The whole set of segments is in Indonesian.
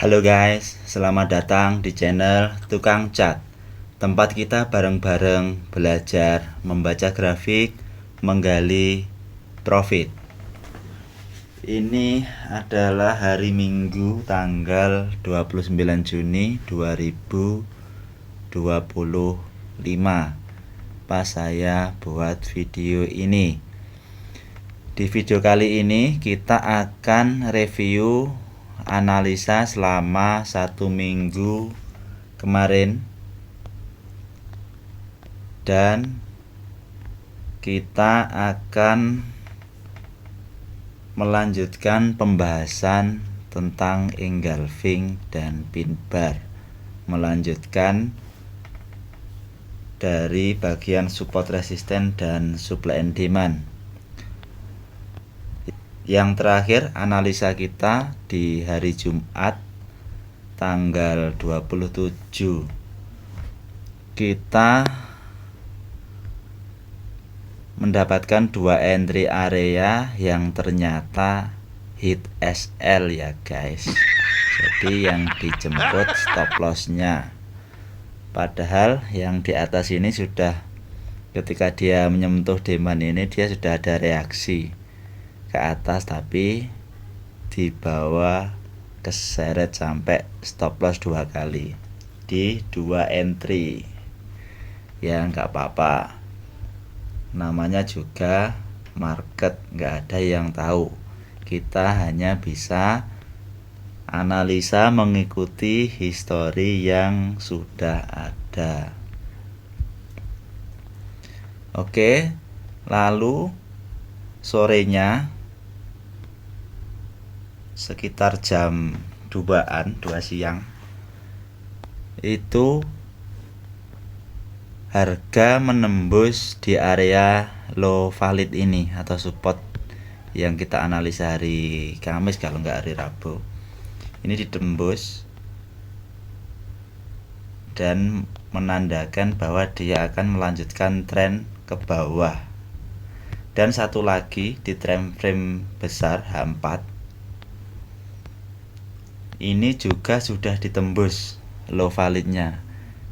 Halo guys, selamat datang di channel Tukang Cat. Tempat kita bareng-bareng belajar membaca grafik, menggali profit. Ini adalah hari Minggu tanggal 29 Juni 2025. Pas saya buat video ini. Di video kali ini kita akan review analisa selama 1 minggu kemarin, dan kita akan melanjutkan pembahasan tentang engulfing dan pin bar, melanjutkan dari bagian support resisten dan supply and demand. Yang terakhir analisa kita di hari Jumat tanggal 27. Kita mendapatkan 2 entry area yang ternyata hit SL ya guys. Jadi yang dijemput stop lossnya. Padahal yang di atas ini sudah, ketika dia menyentuh demand ini, dia sudah ada reaksi ke atas, tapi di bawah keseret sampai stop loss 2 kali di 2 entry. Ya nggak apa-apa, namanya juga market, nggak ada yang tahu. Kita hanya bisa analisa mengikuti histori yang sudah ada. Oke, lalu sorenya sekitar jam 2 siang itu harga menembus di area low valid ini atau support yang kita analisa hari Kamis kalau nggak hari Rabu. Ini ditembus dan menandakan bahwa dia akan melanjutkan tren ke bawah. Dan satu lagi di time frame besar H4 ini juga sudah ditembus low validnya.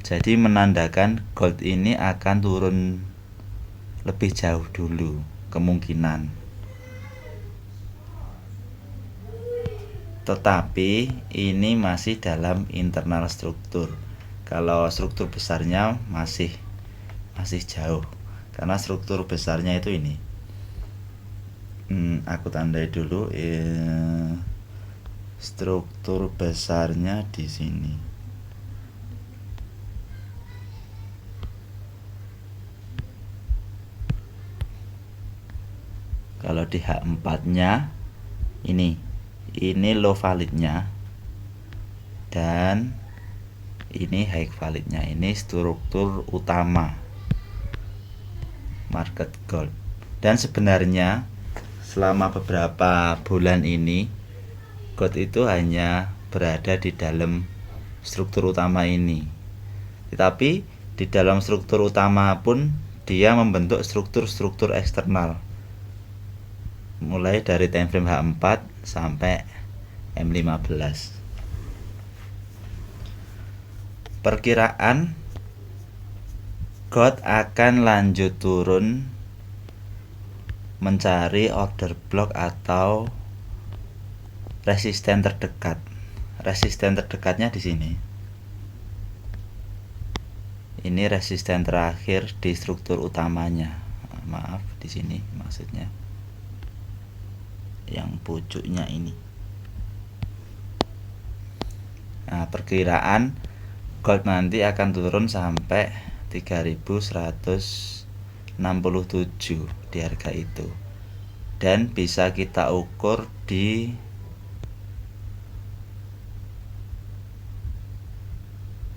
Jadi menandakan gold ini akan turun lebih jauh dulu kemungkinan. Tetapi ini masih dalam internal struktur. Kalau struktur besarnya masih jauh, karena struktur besarnya itu ini. Aku tandai dulu. Struktur besarnya di sini. Kalau di H4-nya ini low validnya dan ini high validnya. Ini struktur utama market gold. Dan sebenarnya selama beberapa bulan ini gold itu hanya berada di dalam struktur utama ini. Tetapi di dalam struktur utama pun dia membentuk struktur-struktur eksternal, mulai dari time frame H4 sampai M15. Perkiraan gold akan lanjut turun mencari order block atau resisten terdekat. Resisten terdekatnya di sini. Ini resisten terakhir di struktur utamanya. Maaf, di sini maksudnya. Yang pucuknya ini. Nah, perkiraan gold nanti akan turun sampai 3167 di harga itu. Dan bisa kita ukur di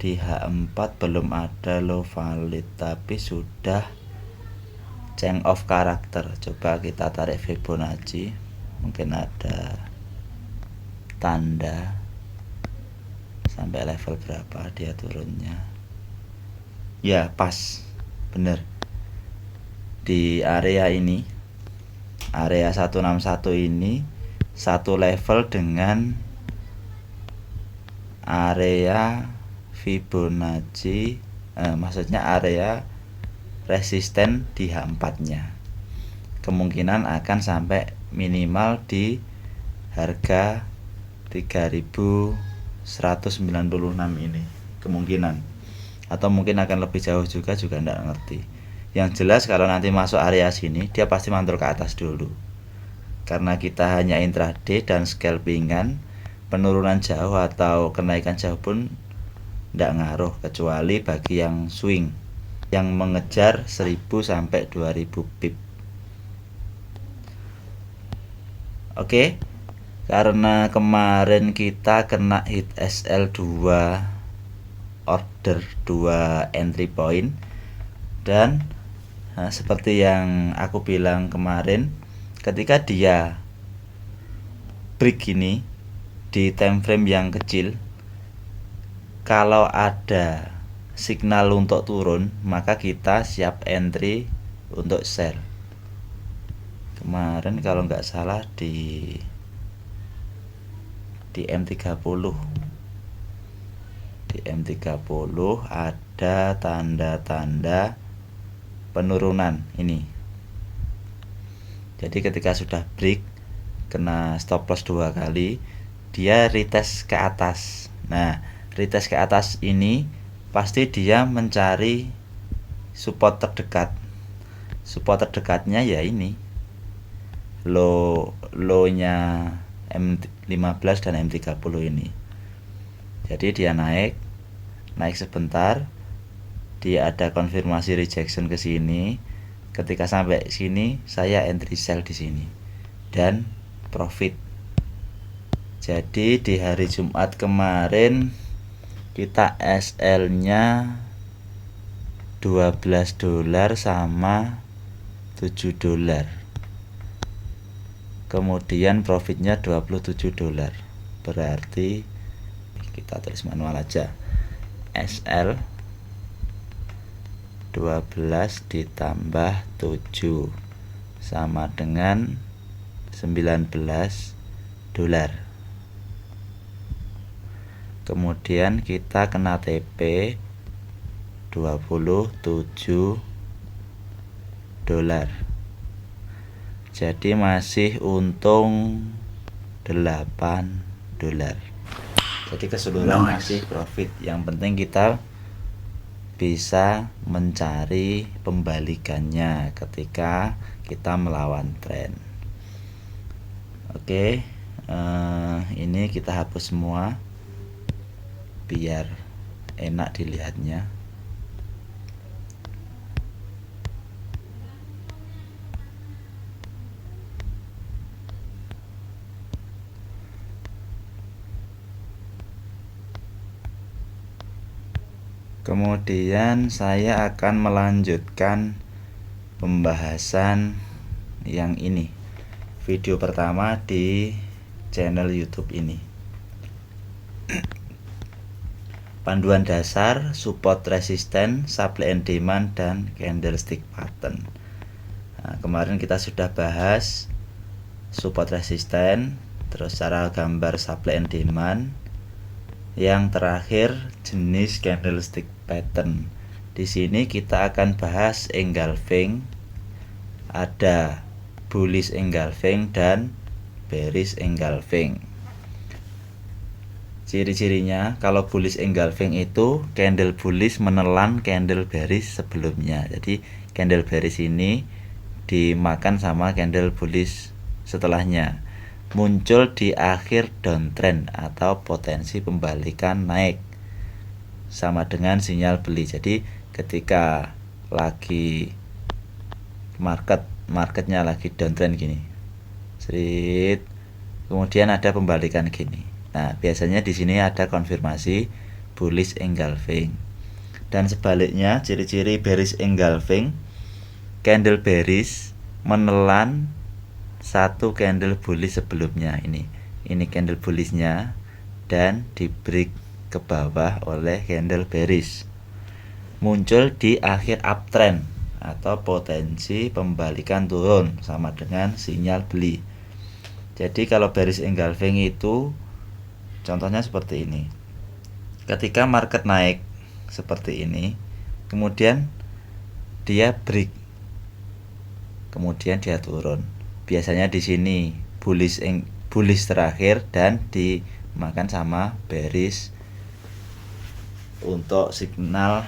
H4 belum ada low valid, tapi sudah change of karakter. Coba kita tarik Fibonacci, mungkin ada tanda sampai level berapa dia turunnya. Ya pas, bener di area ini, area 161 ini satu level dengan area Fibonacci, maksudnya area resisten di H4-nya. Kemungkinan akan sampai minimal di harga 3196 ini, kemungkinan, atau mungkin akan lebih jauh juga enggak ngerti. Yang jelas kalau nanti masuk area sini dia pasti mantul ke atas dulu. Karena kita hanya intraday dan scalpingan, penurunan jauh atau kenaikan jauh pun enggak ngaruh, kecuali bagi yang swing yang mengejar 1000 sampai 2000 pip. Oke. Karena kemarin kita kena hit SL2 order 2 entry point, dan seperti yang aku bilang kemarin, ketika dia break gini di time frame yang kecil, kalau ada signal untuk turun maka kita siap entry untuk sell. Kemarin kalau nggak salah di M30 ada tanda-tanda penurunan ini. Jadi ketika sudah break kena stop loss 2 kali, dia retest ke atas. Nah, retest ke atas ini pasti dia mencari support terdekat. Support terdekatnya ya ini, low-nya M15 dan M30 ini. Jadi dia naik sebentar, dia ada konfirmasi rejection ke sini. Ketika sampai sini saya entry sell di sini dan profit. Jadi di hari Jumat kemarin kita SL-nya $12 sama $7. Kemudian profitnya $27. Berarti kita tulis manual aja. SL 12 ditambah 7 sama dengan $19. Kemudian kita kena TP $27. Jadi masih untung $8. Jadi keseluruhan masih profit. Yang penting kita bisa mencari pembalikannya ketika kita melawan tren. Oke, ini kita hapus semua biar enak dilihatnya. Kemudian saya akan melanjutkan pembahasan yang ini, video pertama di channel YouTube ini. Panduan dasar, support resisten, supply and demand, dan candlestick pattern. Nah, kemarin kita sudah bahas support resisten, terus cara gambar supply and demand. Yang terakhir jenis candlestick pattern. Di sini kita akan bahas engulfing, ada bullish engulfing dan bearish engulfing. Ciri-cirinya kalau bullish engulfing itu candle bullish menelan candle bearish sebelumnya. Jadi candle bearish ini dimakan sama candle bullish setelahnya. Muncul di akhir downtrend atau potensi pembalikan naik, sama dengan sinyal beli. Jadi ketika lagi marketnya lagi downtrend gini, kemudian ada pembalikan gini. Nah, biasanya di sini ada konfirmasi bullish engulfing. Dan sebaliknya, ciri-ciri bearish engulfing, candle bearish menelan satu candle bullish sebelumnya. Ini candle bullishnya dan di break ke bawah oleh candle bearish. Muncul di akhir uptrend atau potensi pembalikan turun, sama dengan sinyal beli. Jadi kalau bearish engulfing itu contohnya seperti ini. Ketika market naik seperti ini, kemudian dia break, kemudian dia turun. Biasanya di sini bullish terakhir dan dimakan sama bearish untuk signal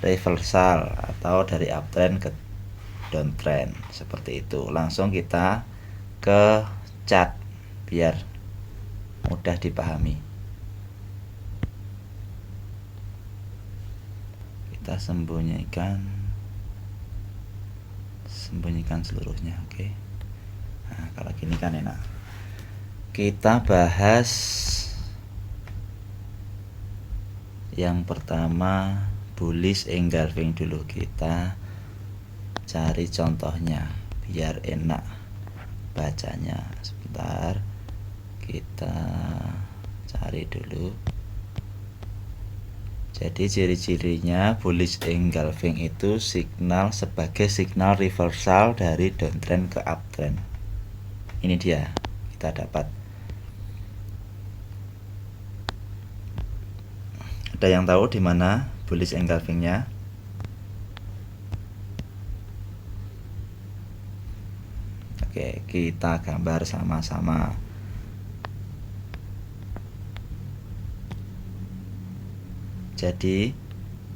reversal atau dari uptrend ke downtrend seperti itu. Langsung kita ke chart biar mudah dipahami. Kita sembunyikan seluruhnya, oke. Nah, kalau gini kan enak. Kita bahas yang pertama bullish engulfing dulu. Kita cari contohnya biar enak bacanya. Sebentar, kita cari dulu. Jadi ciri-cirinya bullish engulfing itu sebagai signal reversal dari downtrend ke uptrend. Ini dia, kita dapat. Ada yang tahu di mana bullish engulfingnya? Oke, kita gambar sama-sama. Jadi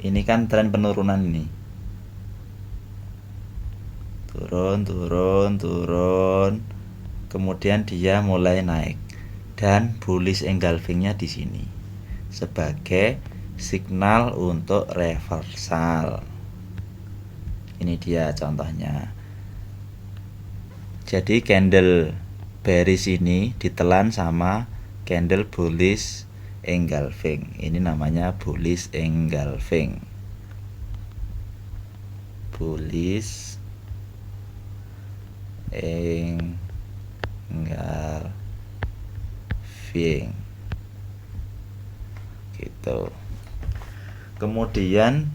ini kan tren penurunan ini. Turun. Kemudian dia mulai naik dan bullish engulfingnya di sini sebagai signal untuk reversal. Ini dia contohnya. Jadi candle bearish ini ditelan sama candle bullish engulfing. Ini namanya bullish engulfing. Bullish engulfing gitu. Kemudian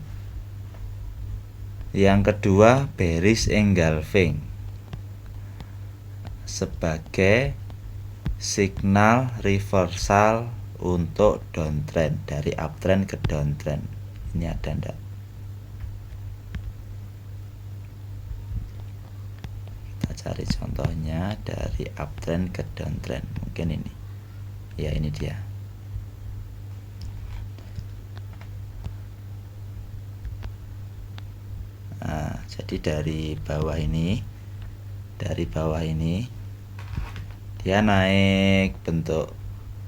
yang kedua bearish engulfing sebagai signal reversal untuk downtrend dari uptrend ke downtrend. Ini ada enggak? Kita cari contohnya dari uptrend ke downtrend. Mungkin ini. Ya, ini dia. Nah, jadi dari bawah ini dia naik bentuk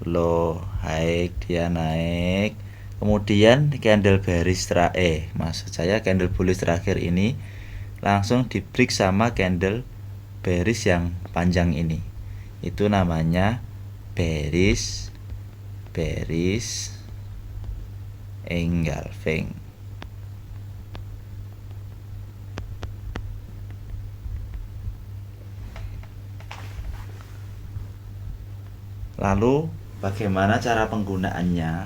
low high, dia naik, kemudian candle bearish candle bullish terakhir ini langsung di break sama candle bearish yang panjang ini. Itu namanya bearish engulfing. Lalu bagaimana cara penggunaannya?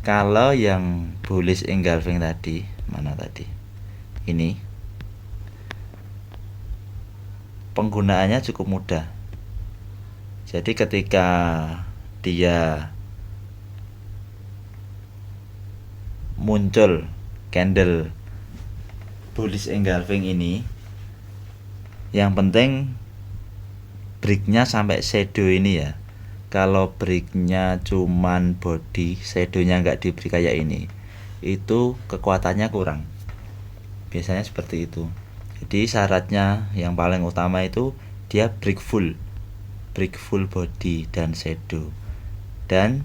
Kalau yang bullish engulfing tadi, mana tadi? Ini. Penggunaannya cukup mudah. Jadi ketika dia muncul candle bullish engulfing ini, yang penting breaknya sampai shadow ini ya. Kalau breaknya cuman body, shadownya nggak di break kayak ini, itu kekuatannya kurang. Biasanya seperti itu. Jadi syaratnya yang paling utama itu dia break full body dan shadow. Dan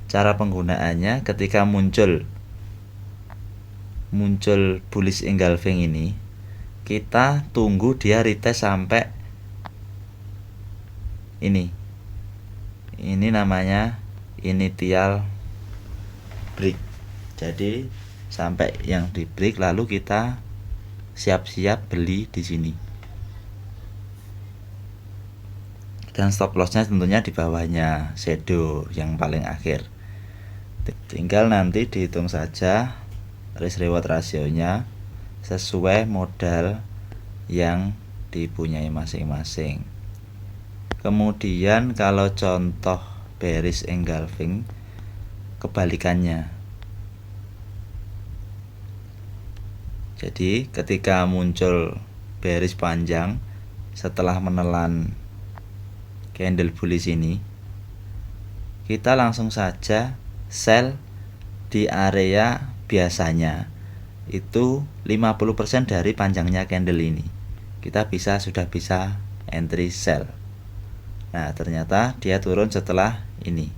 cara penggunaannya ketika muncul bullish engulfing ini, kita tunggu dia retest sampai ini. Ini namanya initial break. Jadi sampai yang di break lalu kita siap-siap beli di sini. Dan stop lossnya tentunya di bawahnya shadow yang paling akhir. Tinggal nanti dihitung saja risk reward rasionya sesuai modal yang dipunyai masing-masing. Kemudian kalau contoh bearish engulfing, kebalikannya. Jadi ketika muncul bearish panjang setelah menelan candle bullish ini, kita langsung saja sell di area biasanya itu 50% dari panjangnya candle ini. Kita sudah bisa entry sell. Nah, ternyata dia turun setelah ini.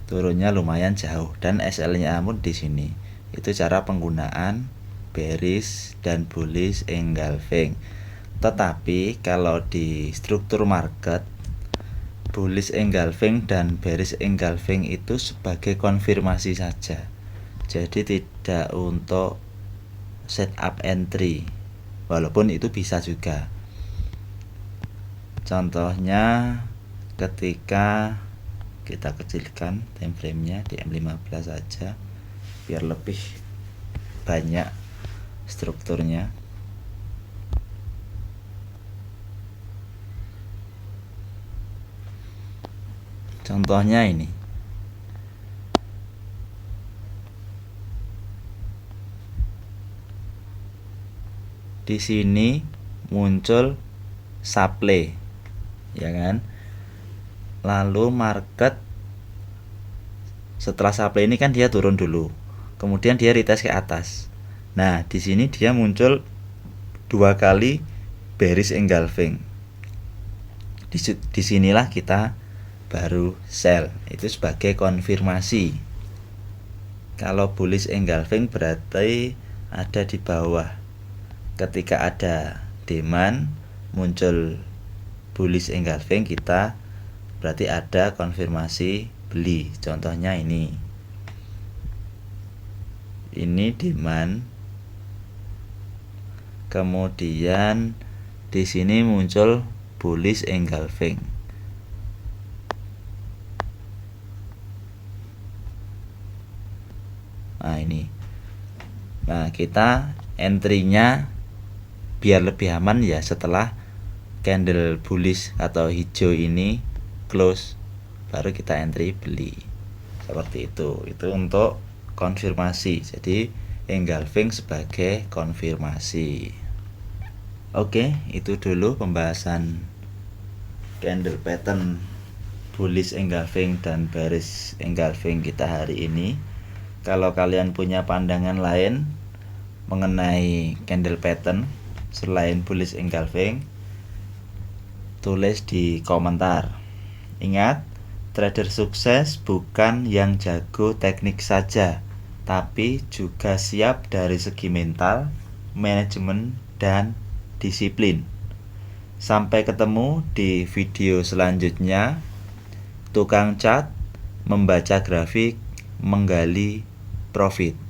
Turunnya lumayan jauh dan SL-nya pun di sini. Itu cara penggunaan bearish dan bullish engulfing. Tetapi kalau di struktur market, bullish engulfing dan bearish engulfing itu sebagai konfirmasi saja. Jadi tidak untuk setup entry. Walaupun itu bisa juga. Contohnya ketika kita kecilkan time frame-nya di M15 saja biar lebih banyak strukturnya. Contohnya ini. Di sini muncul supply, ya kan? Lalu market setelah supply ini kan dia turun dulu. Kemudian dia retest ke atas. Nah, di sini dia muncul 2 kali bearish engulfing. Disinilah kita baru sell, itu sebagai konfirmasi. Kalau bullish engulfing berarti ada di bawah. Ketika ada demand muncul bullish engulfing, kita berarti ada konfirmasi beli. Contohnya ini demand, kemudian di sini muncul bullish engulfing. Nah, ini. Nah, kita entry-nya biar lebih aman ya setelah candle bullish atau hijau ini close, baru kita entry beli. Seperti itu. Itu untuk konfirmasi. Jadi engulfing sebagai konfirmasi. Oke, itu dulu pembahasan candle pattern bullish engulfing dan bearish engulfing kita hari ini. Kalau kalian punya pandangan lain mengenai candle pattern selain bullish engulfing, tulis di komentar. Ingat, trader sukses bukan yang jago teknik saja, tapi juga siap dari segi mental, manajemen, dan disiplin. Sampai ketemu di video selanjutnya. Tukang cat, membaca grafik, menggali profit.